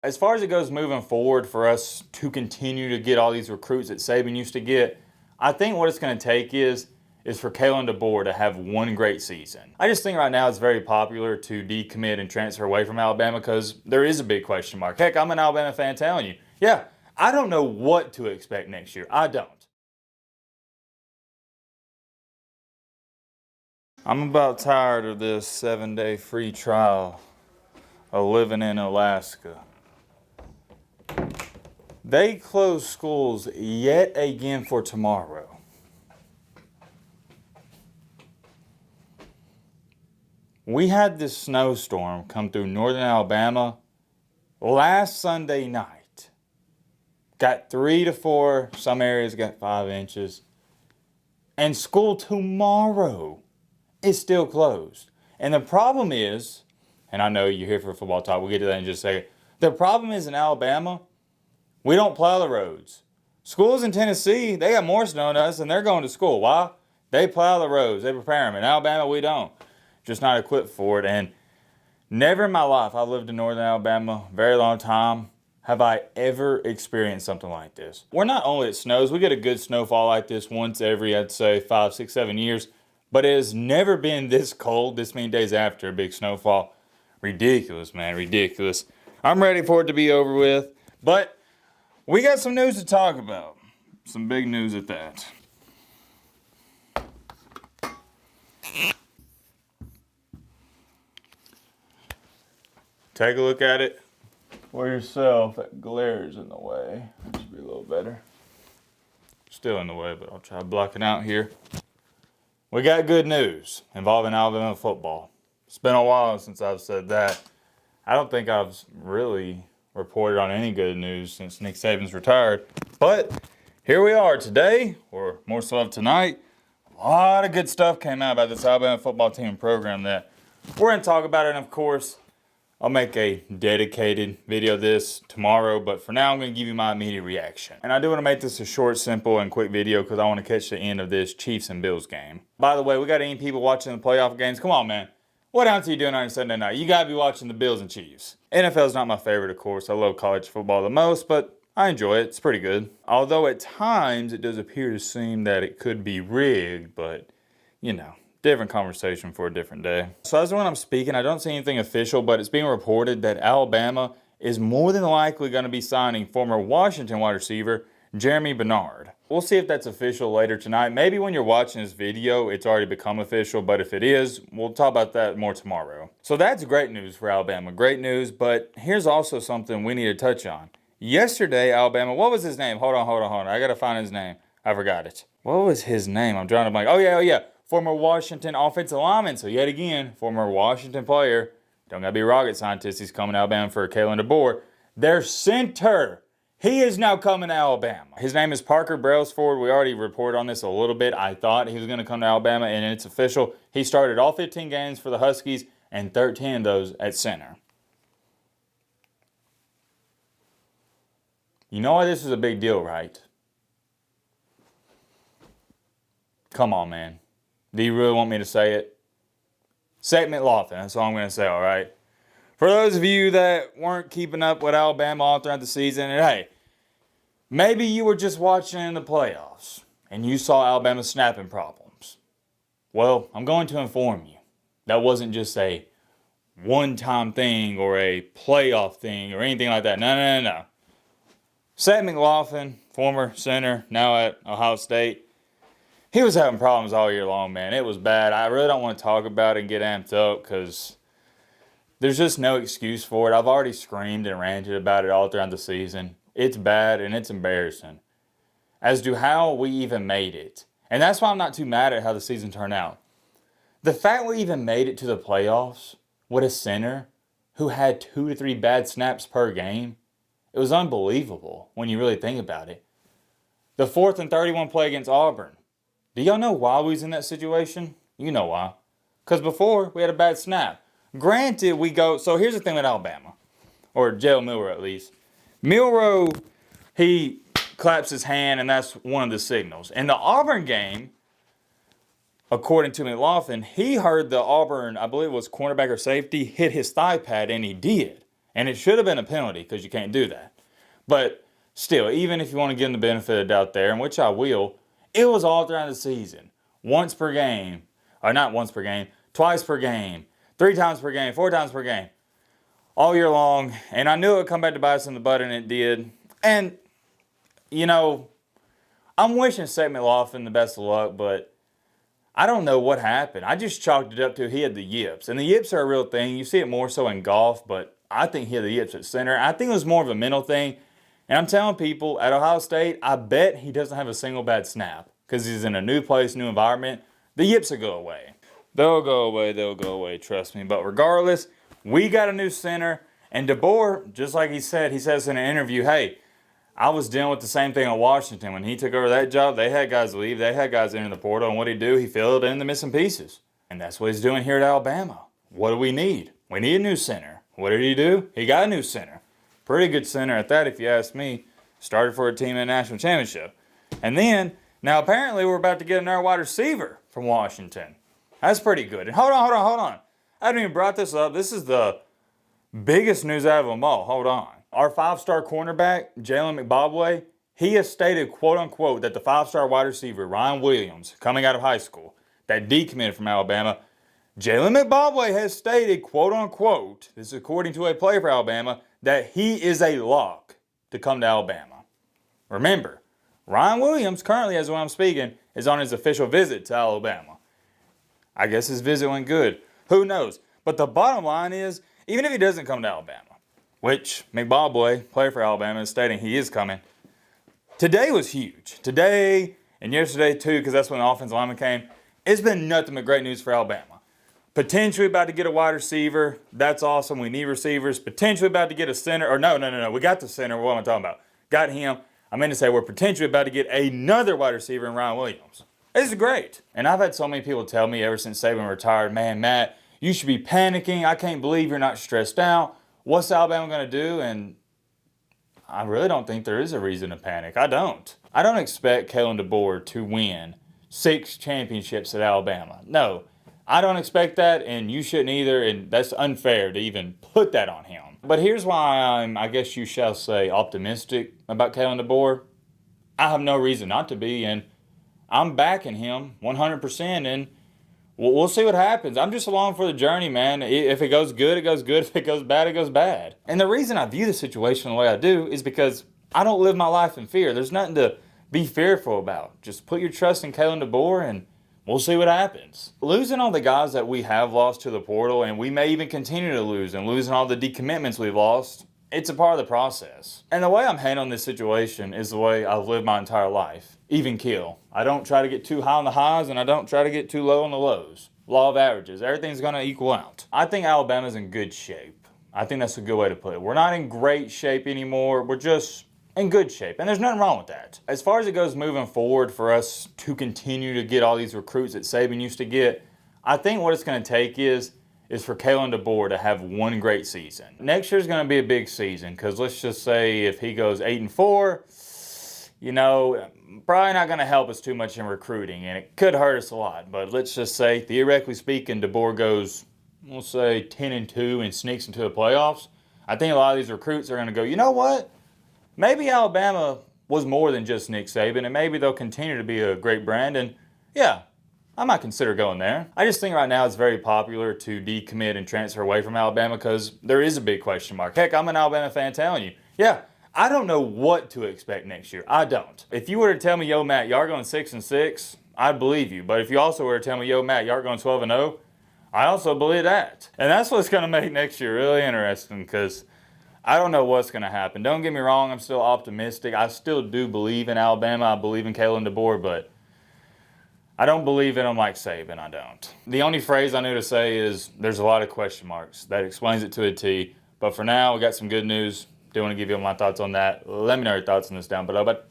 As far as it goes moving forward for us to continue to get all these recruits that Saban used to get, I think what it's going to take is for Kalen DeBoer to have one great season. I just think right now it's very popular to decommit and transfer away from Alabama because there is a big question mark. Heck, I'm an Alabama fan telling you, yeah, I don't know what to expect next year. I don't. I'm about tired of this 7-day free trial of living in Alaska. They closed schools yet again for tomorrow. We had this snowstorm come through northern Alabama last Sunday night. Got 3 to 4, some areas got 5 inches. And school tomorrow is still closed. And the problem is, and I know you're here for football talk, we'll get to that in just a second. The problem is in Alabama, we don't plow the roads. Schools in Tennessee, they got more snow than us and they're going to school. Why? They plow the roads, they prepare them. In Alabama, we don't. Just not equipped for it. And never in my life, I've lived in northern Alabama a very long time, have I ever experienced something like this. We're not only it snows, we get a good snowfall like this once every, I'd say, 5, 6, 7 years. But it has never been this cold this many days after a big snowfall. Ridiculous, man, ridiculous. I'm ready for it to be over with. But we got some news to talk about. Some big news at that. Take a look at it for yourself. That glare's in the way. That should be a little better. Still in the way, but I'll try blocking out here. We got good news involving Alabama football. It's been a while since I've said that. I don't think I've really reported on any good news since Nick Saban's retired. But here we are today, or more so of tonight. A lot of good stuff came out about this Alabama football team program that we're going to talk about it. And of course, I'll make a dedicated video of this tomorrow, but for now I'm going to give you my immediate reaction. And I do want to make this a short, simple, and quick video because I want to catch the end of this Chiefs and Bills game. By the way, we got any people watching the playoff games? Come on, man. What else are you doing on Sunday night? You got to be watching the Bills and Chiefs. NFL is not my favorite, of course. I love college football the most, but I enjoy it. It's pretty good. Although at times it does appear to seem that it could be rigged, but, you know. Different conversation for a different day. So as when I'm speaking, I don't see anything official, but it's being reported that Alabama is more than likely going to be signing former Washington wide receiver Jeremy Bernard. We'll see if that's official later tonight. Maybe when you're watching this video, it's already become official, but if it is, we'll talk about that more tomorrow. So that's great news for Alabama. Great news, but here's also something we need to touch on. Yesterday, Alabama, what was his name? Hold on. I got to find his name. I forgot it. What was his name? I'm drawing a blank. Oh, yeah. Former Washington offensive lineman. So yet again, former Washington player. Don't gotta be a rocket scientist. He's coming to Alabama for Kalen DeBoer. Their center. He is now coming to Alabama. His name is Parker Brailsford. We already reported on this a little bit. I thought he was going to come to Alabama, and it's official. He started all 15 games for the Huskies and 13 of those at center. You know why this is a big deal, right? Come on, man. Do you really want me to say it? Segment Lawton, that's all I'm going to say, all right? For those of you that weren't keeping up with Alabama all throughout the season, and hey, maybe you were just watching in the playoffs and you saw Alabama snapping problems. Well, I'm going to inform you. That wasn't just a one-time thing or a playoff thing or anything like that. No. Seth McLaughlin, former center, now at Ohio State, he was having problems all year long, man. It was bad. I really don't want to talk about it and get amped up because there's just no excuse for it. I've already screamed and ranted about it all throughout the season. It's bad and it's embarrassing as to how we even made it. And that's why I'm not too mad at how the season turned out. The fact we even made it to the playoffs with a center who had 2 to 3 bad snaps per game, it was unbelievable when you really think about it. The 4th and 31 play against Auburn. Do y'all know why we was in that situation? You know why. Because before, we had a bad snap. Granted, so here's the thing with Alabama, or Jalen Milroe at least. Milroe, he claps his hand, and that's one of the signals. In the Auburn game, according to McLaughlin, he heard the Auburn, I believe it was cornerback or safety, hit his thigh pad, and he did. And it should have been a penalty because you can't do that. But still, even if you want to give him the benefit of the doubt there, and which I will, it was all throughout the season. Once per game. Or not once per game. Twice per game. 3 times per game. 4 times per game. All year long. And I knew it would come back to bite us in the butt, and it did. And, you know, I'm wishing Saban McLaughlin the best of luck, but I don't know what happened. I just chalked it up to he had the yips. And the yips are a real thing. You see it more so in golf, but I think he had the yips at center. I think it was more of a mental thing. And I'm telling people, at Ohio State, I bet he doesn't have a single bad snap because he's in a new place, new environment. The yips will go away. They'll go away. They'll go away. Trust me. But regardless, we got a new center. And DeBoer, just like he says in an interview, hey, I was dealing with the same thing in Washington. When he took over that job, they had guys leave. They had guys enter the portal. And what did he do? He filled in the missing pieces. And that's what he's doing here at Alabama. What do we need? We need a new center. What did he do? He got a new center. Pretty good center at that, if you ask me. Started for a team in a national championship. And then, now apparently we're about to get another wide receiver from Washington. That's pretty good. And hold on. I haven't even brought this up. This is the biggest news out of them all. Hold on. Our 5-star cornerback, Jalen McBobway, he has stated, quote unquote, that the 5-star wide receiver, Ryan Williams, coming out of high school, that decommitted from Alabama, Jalen McBobway has stated, quote unquote, this is according to a player for Alabama, that he is a lock to come to Alabama. Remember, Ryan Williams, currently as when I'm speaking, is on his official visit to Alabama. I guess his visit went good. Who knows? But the bottom line is, even if he doesn't come to Alabama, which McBobway, player for Alabama, is stating he is coming, today was huge. Today and yesterday too, because that's when the offensive lineman came. It's been nothing but great news for Alabama. Potentially about to get a wide receiver. That's awesome. We need receivers. Potentially about to get a center. Or no. We got the center. What am I talking about? Got him. I meant to say we're potentially about to get another wide receiver in Ryan Williams. This is great. And I've had so many people tell me ever since Saban retired, man, Matt, you should be panicking. I can't believe you're not stressed out. What's Alabama going to do? And I really don't think there is a reason to panic. I don't. I don't expect Kalen DeBoer to win 6 championships at Alabama. No. I don't expect that, and you shouldn't either, and that's unfair to even put that on him. But here's why I'm, I guess you shall say, optimistic about Kalen DeBoer. I have no reason not to be, and I'm backing him 100%, and we'll see what happens. I'm just along for the journey, man. If it goes good, it goes good. If it goes bad, it goes bad. And the reason I view the situation the way I do is because I don't live my life in fear. There's nothing to be fearful about. Just put your trust in Kalen DeBoer, and we'll see what happens. Losing all the guys that we have lost to the portal, and we may even continue to lose, and losing all the decommitments we've lost, it's a part of the process. And the way I'm handling this situation is the way I've lived my entire life. Even keel. I don't try to get too high on the highs, and I don't try to get too low on the lows. Law of averages. Everything's going to equal out. I think Alabama's in good shape. I think that's a good way to put it. We're not in great shape anymore. We're just in good shape, and there's nothing wrong with that. As far as it goes moving forward for us to continue to get all these recruits that Saban used to get, I think what it's going to take is for Kalen DeBoer to have one great season. Next year's going to be a big season because let's just say if he goes 8-4, you know, probably not going to help us too much in recruiting, and it could hurt us a lot. But let's just say, theoretically speaking, DeBoer goes, we'll say 10-2 and sneaks into the playoffs. I think a lot of these recruits are going to go, you know what? Maybe Alabama was more than just Nick Saban, and maybe they'll continue to be a great brand, and yeah, I might consider going there. I just think right now it's very popular to decommit and transfer away from Alabama because there is a big question mark. Heck, I'm an Alabama fan telling you, yeah, I don't know what to expect next year. I don't. If you were to tell me, yo, Matt, y'all are going 6-6, I'd believe you. But if you also were to tell me, yo, Matt, y'all are going 12-0, I also believe that. And that's what's going to make next year really interesting because I don't know what's going to happen. Don't get me wrong, I'm still optimistic. I still do believe in Alabama. I believe in Kalen DeBoer, but I don't believe in him like Saban. I don't. The only phrase I knew to say is there's a lot of question marks. That explains it to a T. But for now, we got some good news. Do want to give you my thoughts on that. Let me know your thoughts on this down below. But